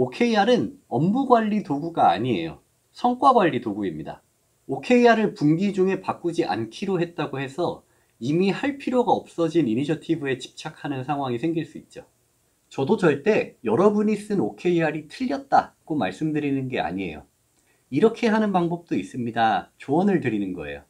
OKR은 업무관리 도구가 아니에요. 성과관리 도구입니다. OKR을 분기 중에 바꾸지 않기로 했다고 해서 이미 할 필요가 없어진 이니셔티브에 집착하는 상황이 생길 수 있죠. 저도 절대 여러분이 쓴 OKR이 틀렸다고 말씀드리는 게 아니에요. 이렇게 하는 방법도 있습니다. 조언을 드리는 거예요.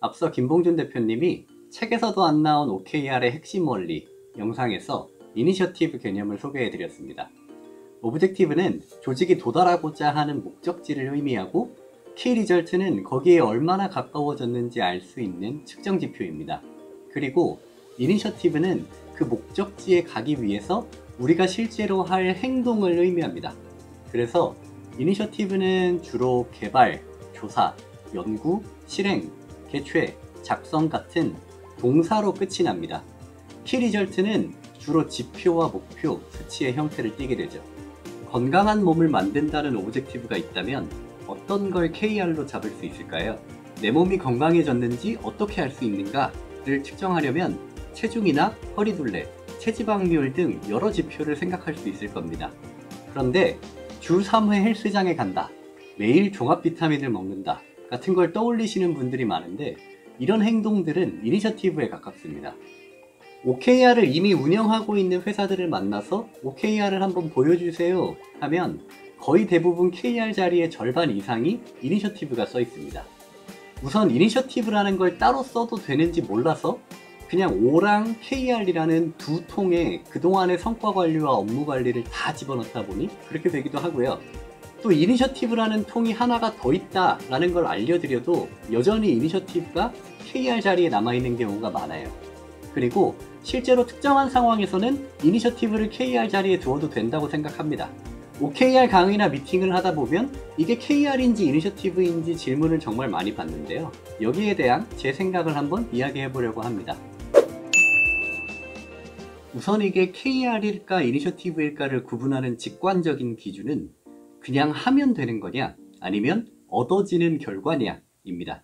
앞서 김봉준 대표님이 책에서도 안 나온 OKR의 핵심 원리 영상에서 이니셔티브 개념을 소개해 드렸습니다. 오브젝티브는 조직이 도달하고자 하는 목적지를 의미하고 키 리절트는 거기에 얼마나 가까워졌는지 알 수 있는 측정 지표입니다. 그리고 이니셔티브는 그 목적지에 가기 위해서 우리가 실제로 할 행동을 의미합니다. 그래서 이니셔티브는 주로 개발, 조사, 연구, 실행, 개최, 작성 같은 동사로 끝이 납니다. 키 리절트는 주로 지표와 목표, 수치의 형태를 띠게 되죠. 건강한 몸을 만든다는 오브젝티브가 있다면 어떤 걸 KR로 잡을 수 있을까요? 내 몸이 건강해졌는지 어떻게 알 수 있는가를 측정하려면 체중이나 허리둘레, 체지방률 등 여러 지표를 생각할 수 있을 겁니다. 그런데 주 3회 헬스장에 간다, 매일 종합 비타민을 먹는다 같은 걸 떠올리시는 분들이 많은데 이런 행동들은 이니셔티브에 가깝습니다. OKR을 이미 운영하고 있는 회사들을 만나서 OKR을 한번 보여주세요 하면 거의 대부분 KR 자리의 절반 이상이 이니셔티브가 써 있습니다. 우선 이니셔티브라는 걸 따로 써도 되는지 몰라서 그냥 O랑 KR이라는 두 통에 그동안의 성과 관리와 업무 관리를 다 집어넣다 보니 그렇게 되기도 하고요. 또 이니셔티브라는 통이 하나가 더 있다라는 걸 알려드려도 여전히 이니셔티브가 KR 자리에 남아있는 경우가 많아요. 그리고 실제로 특정한 상황에서는 이니셔티브를 KR 자리에 두어도 된다고 생각합니다. OKR 강의나 미팅을 하다 보면 이게 KR인지 이니셔티브인지 질문을 정말 많이 받는데요. 여기에 대한 제 생각을 한번 이야기해 보려고 합니다. 우선 이게 KR일까 이니셔티브일까를 구분하는 직관적인 기준은 그냥 하면 되는 거냐 아니면 얻어지는 결과냐 입니다.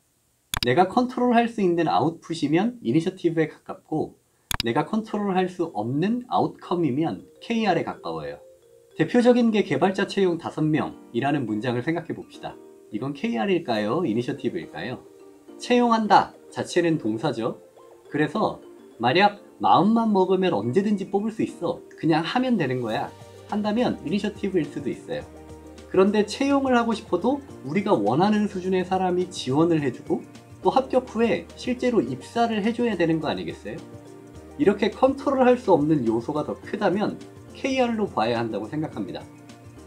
내가 컨트롤할 수 있는 아웃풋이면 이니셔티브에 가깝고 내가 컨트롤할 수 없는 아웃컴이면 KR에 가까워요. 대표적인 게 개발자 채용 5명이라는 문장을 생각해 봅시다. 이건 KR일까요? 이니셔티브일까요? 채용한다 자체는 동사죠. 그래서 만약 마음만 먹으면 언제든지 뽑을 수 있어, 그냥 하면 되는 거야 한다면 이니셔티브일 수도 있어요. 그런데 채용을 하고 싶어도 우리가 원하는 수준의 사람이 지원을 해주고 또 합격 후에 실제로 입사를 해줘야 되는 거 아니겠어요? 이렇게 컨트롤할 수 없는 요소가 더 크다면 KR로 봐야 한다고 생각합니다.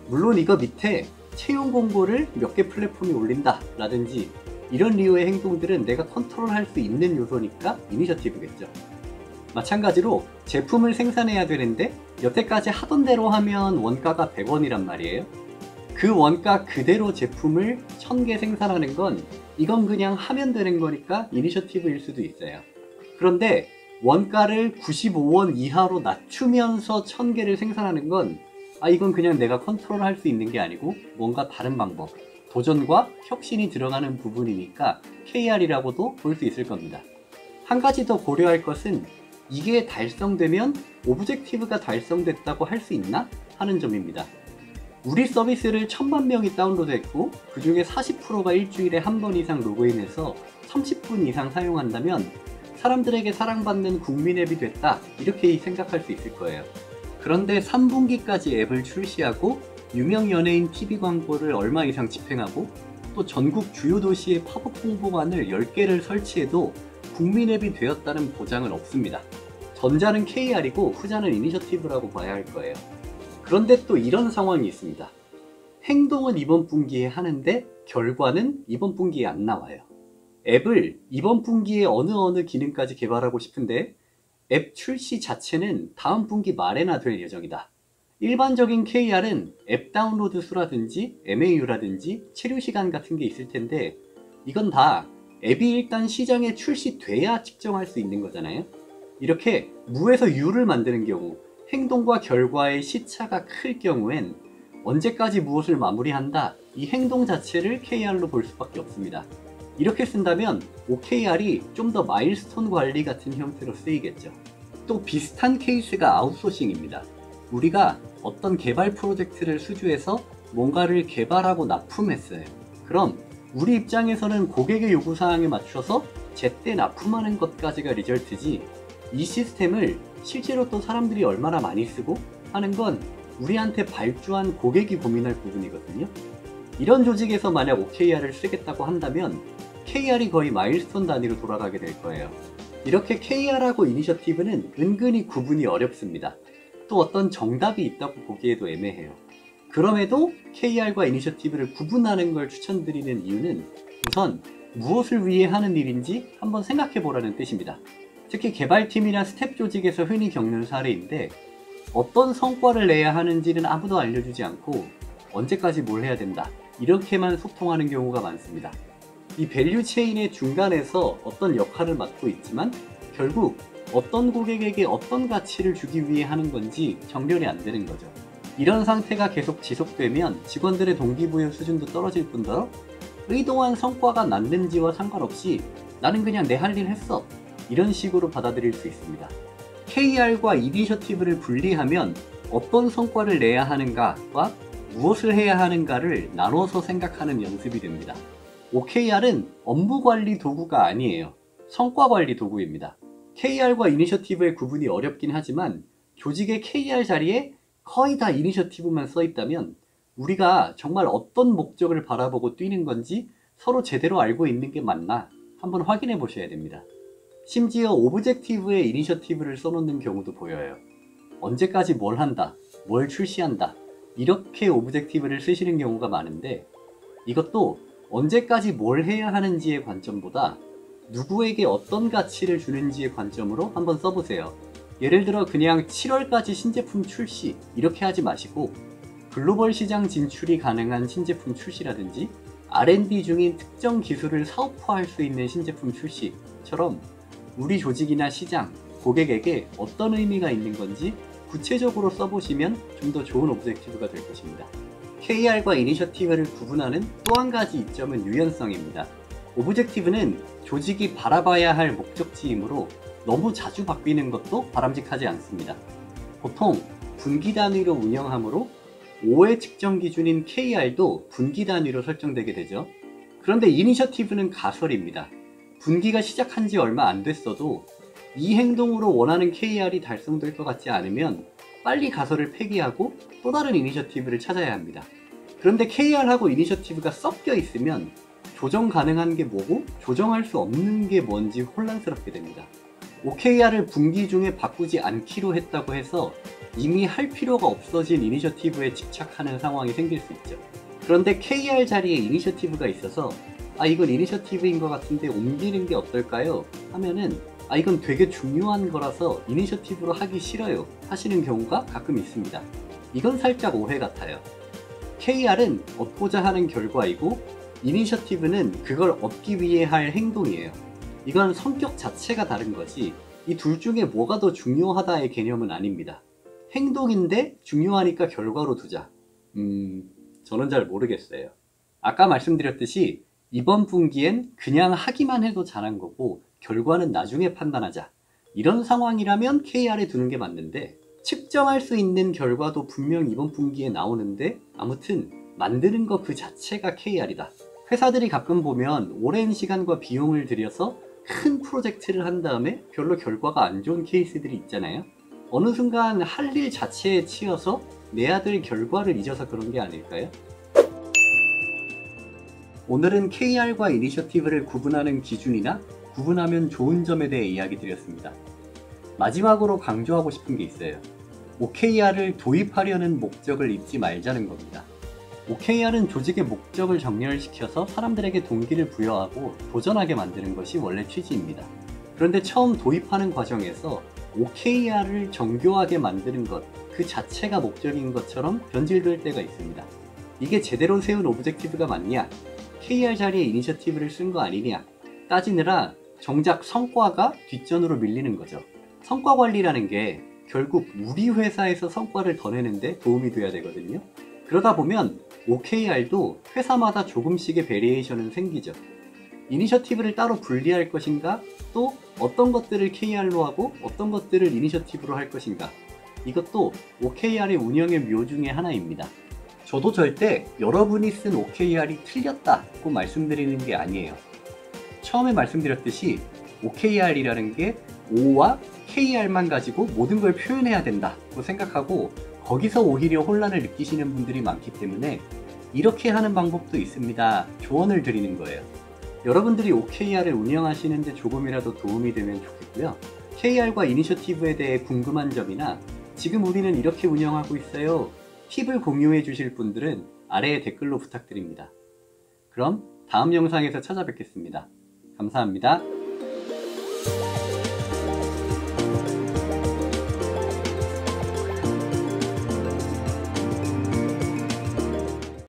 물론 이거 밑에 채용 공고를 몇 개 플랫폼이 올린다 라든지 이런 류의 행동들은 내가 컨트롤할 수 있는 요소니까 이니셔티브겠죠. 마찬가지로 제품을 생산해야 되는데 여태까지 하던 대로 하면 원가가 100원이란 말이에요. 그 원가 그대로 제품을 1000개 생산하는 건 이건 그냥 하면 되는 거니까 이니셔티브일 수도 있어요. 그런데 원가를 95원 이하로 낮추면서 1000개를 생산하는 건 이건 그냥 내가 컨트롤할 수 있는 게 아니고 뭔가 다른 방법, 도전과 혁신이 들어가는 부분이니까 KR이라고도 볼 수 있을 겁니다. 한 가지 더 고려할 것은 이게 달성되면 오브젝티브가 달성됐다고 할 수 있나? 하는 점입니다. 우리 서비스를 1000만 명이 다운로드했고 그 중에 40%가 일주일에 한 번 이상 로그인해서 30분 이상 사용한다면 사람들에게 사랑받는 국민 앱이 됐다 이렇게 생각할 수 있을 거예요. 그런데 3분기까지 앱을 출시하고 유명 연예인 TV 광고를 얼마 이상 집행하고 또 전국 주요 도시의 팝업 홍보관을 10개를 설치해도 국민 앱이 되었다는 보장은 없습니다. 전자는 KR이고 후자는 이니셔티브라고 봐야 할 거예요. 그런데 또 이런 상황이 있습니다. 행동은 이번 분기에 하는데 결과는 이번 분기에 안 나와요. 앱을 이번 분기에 어느 기능까지 개발하고 싶은데 앱 출시 자체는 다음 분기 말에나 될 예정이다. 일반적인 KR은 앱 다운로드 수라든지 MAU라든지 체류 시간 같은 게 있을 텐데 이건 다 앱이 일단 시장에 출시돼야 측정할 수 있는 거잖아요. 이렇게 무에서 유를 만드는 경우, 행동과 결과의 시차가 클 경우엔 언제까지 무엇을 마무리한다, 이 행동 자체를 KR로 볼 수밖에 없습니다. 이렇게 쓴다면 OKR이 좀 더 마일스톤 관리 같은 형태로 쓰이겠죠. 또 비슷한 케이스가 아웃소싱입니다. 우리가 어떤 개발 프로젝트를 수주해서 뭔가를 개발하고 납품했어요. 그럼 우리 입장에서는 고객의 요구사항에 맞춰서 제때 납품하는 것까지가 리절트지, 이 시스템을 실제로 또 사람들이 얼마나 많이 쓰고 하는 건 우리한테 발주한 고객이 고민할 부분이거든요. 이런 조직에서 만약 OKR을 쓰겠다고 한다면 KR이 거의 마일스톤 단위로 돌아가게 될 거예요. 이렇게 KR하고 이니셔티브는 은근히 구분이 어렵습니다. 또 어떤 정답이 있다고 보기에도 애매해요. 그럼에도 KR과 이니셔티브를 구분하는 걸 추천드리는 이유는 우선 무엇을 위해 하는 일인지 한번 생각해 보라는 뜻입니다. 특히 개발팀이나 스텝 조직에서 흔히 겪는 사례인데, 어떤 성과를 내야 하는지는 아무도 알려주지 않고 언제까지 뭘 해야 된다, 이렇게만 소통하는 경우가 많습니다. 이 밸류 체인의 중간에서 어떤 역할을 맡고 있지만 결국 어떤 고객에게 어떤 가치를 주기 위해 하는 건지 정렬이 안 되는 거죠. 이런 상태가 계속 지속되면 직원들의 동기부여 수준도 떨어질 뿐더러 의도한 성과가 났는지와 상관없이 나는 그냥 내 할 일 했어, 이런 식으로 받아들일 수 있습니다. KR과 이니셔티브를 분리하면 어떤 성과를 내야 하는가와 무엇을 해야 하는가를 나눠서 생각하는 연습이 됩니다. OKR은 업무관리 도구가 아니에요. 성과관리 도구입니다. KR과 이니셔티브의 구분이 어렵긴 하지만 조직의 KR 자리에 거의 다 이니셔티브만 써있다면 우리가 정말 어떤 목적을 바라보고 뛰는 건지 서로 제대로 알고 있는 게 맞나 한번 확인해 보셔야 됩니다. 심지어 오브젝티브에 이니셔티브를 써놓는 경우도 보여요. 언제까지 뭘 한다, 뭘 출시한다, 이렇게 오브젝티브를 쓰시는 경우가 많은데, 이것도 언제까지 뭘 해야 하는지의 관점보다 누구에게 어떤 가치를 주는지의 관점으로 한번 써보세요. 예를 들어 그냥 7월까지 신제품 출시 이렇게 하지 마시고 글로벌 시장 진출이 가능한 신제품 출시라든지 R&D 중인 특정 기술을 사업화할 수 있는 신제품 출시처럼 우리 조직이나 시장, 고객에게 어떤 의미가 있는 건지 구체적으로 써보시면 좀 더 좋은 오브젝티브가 될 것입니다. KR과 이니셔티브를 구분하는 또 한 가지 이점은 유연성입니다. 오브젝티브는 조직이 바라봐야 할 목적지이므로 너무 자주 바뀌는 것도 바람직하지 않습니다. 보통 분기 단위로 운영하므로 5회 측정 기준인 KR도 분기 단위로 설정되게 되죠. 그런데 이니셔티브는 가설입니다. 분기가 시작한 지 얼마 안 됐어도 이 행동으로 원하는 KR이 달성될 것 같지 않으면 빨리 가설을 폐기하고 또 다른 이니셔티브를 찾아야 합니다. 그런데 KR하고 이니셔티브가 섞여 있으면 조정 가능한 게 뭐고 조정할 수 없는 게 뭔지 혼란스럽게 됩니다. OKR을 분기 중에 바꾸지 않기로 했다고 해서 이미 할 필요가 없어진 이니셔티브에 집착하는 상황이 생길 수 있죠. 그런데 KR 자리에 이니셔티브가 있어서 이건 이니셔티브인 것 같은데 옮기는 게 어떨까요? 하면은 이건 되게 중요한 거라서 이니셔티브로 하기 싫어요 하시는 경우가 가끔 있습니다. 이건 살짝 오해 같아요. KR은 얻고자 하는 결과이고 이니셔티브는 그걸 얻기 위해 할 행동이에요. 이건 성격 자체가 다른 거지 이 둘 중에 뭐가 더 중요하다의 개념은 아닙니다. 행동인데 중요하니까 결과로 두자. 저는 잘 모르겠어요. 아까 말씀드렸듯이 이번 분기엔 그냥 하기만 해도 잘한 거고 결과는 나중에 판단하자. 이런 상황이라면 KR에 두는 게 맞는데 측정할 수 있는 결과도 분명 이번 분기에 나오는데 아무튼 만드는 거 그 자체가 KR이다. 회사들이 가끔 보면 오랜 시간과 비용을 들여서 큰 프로젝트를 한 다음에 별로 결과가 안 좋은 케이스들이 있잖아요. 어느 순간 할 일 자체에 치여서 내야 될 결과를 잊어서 그런 게 아닐까요? 오늘은 KR과 이니셔티브를 구분하는 기준이나 구분하면 좋은 점에 대해 이야기 드렸습니다. 마지막으로 강조하고 싶은 게 있어요. OKR을 도입하려는 목적을 잊지 말자는 겁니다. OKR은 조직의 목적을 정렬시켜서 사람들에게 동기를 부여하고 도전하게 만드는 것이 원래 취지입니다. 그런데 처음 도입하는 과정에서 OKR을 정교하게 만드는 것 그 자체가 목적인 것처럼 변질될 때가 있습니다. 이게 제대로 세운 오브젝티브가 맞냐? KR 자리에 이니셔티브를 쓴 거 아니냐? 따지느라 정작 성과가 뒷전으로 밀리는 거죠. 성과 관리라는 게 결국 우리 회사에서 성과를 더 내는데 도움이 돼야 되거든요. 그러다 보면 OKR도 회사마다 조금씩의 베리에이션은 생기죠. 이니셔티브를 따로 분리할 것인가? 또 어떤 것들을 KR로 하고 어떤 것들을 이니셔티브로 할 것인가? 이것도 OKR의 운영의 묘 중에 하나입니다. 저도 절대 여러분이 쓴 OKR이 틀렸다고 말씀드리는 게 아니에요. 처음에 말씀드렸듯이 OKR이라는 게 O와 KR만 가지고 모든 걸 표현해야 된다고 생각하고 거기서 오히려 혼란을 느끼시는 분들이 많기 때문에 이렇게 하는 방법도 있습니다. 조언을 드리는 거예요. 여러분들이 OKR을 운영하시는데 조금이라도 도움이 되면 좋겠고요. KR과 이니셔티브에 대해 궁금한 점이나 지금 우리는 이렇게 운영하고 있어요. 팁을 공유해 주실 분들은 아래에 댓글로 부탁드립니다. 그럼 다음 영상에서 찾아뵙겠습니다. 감사합니다.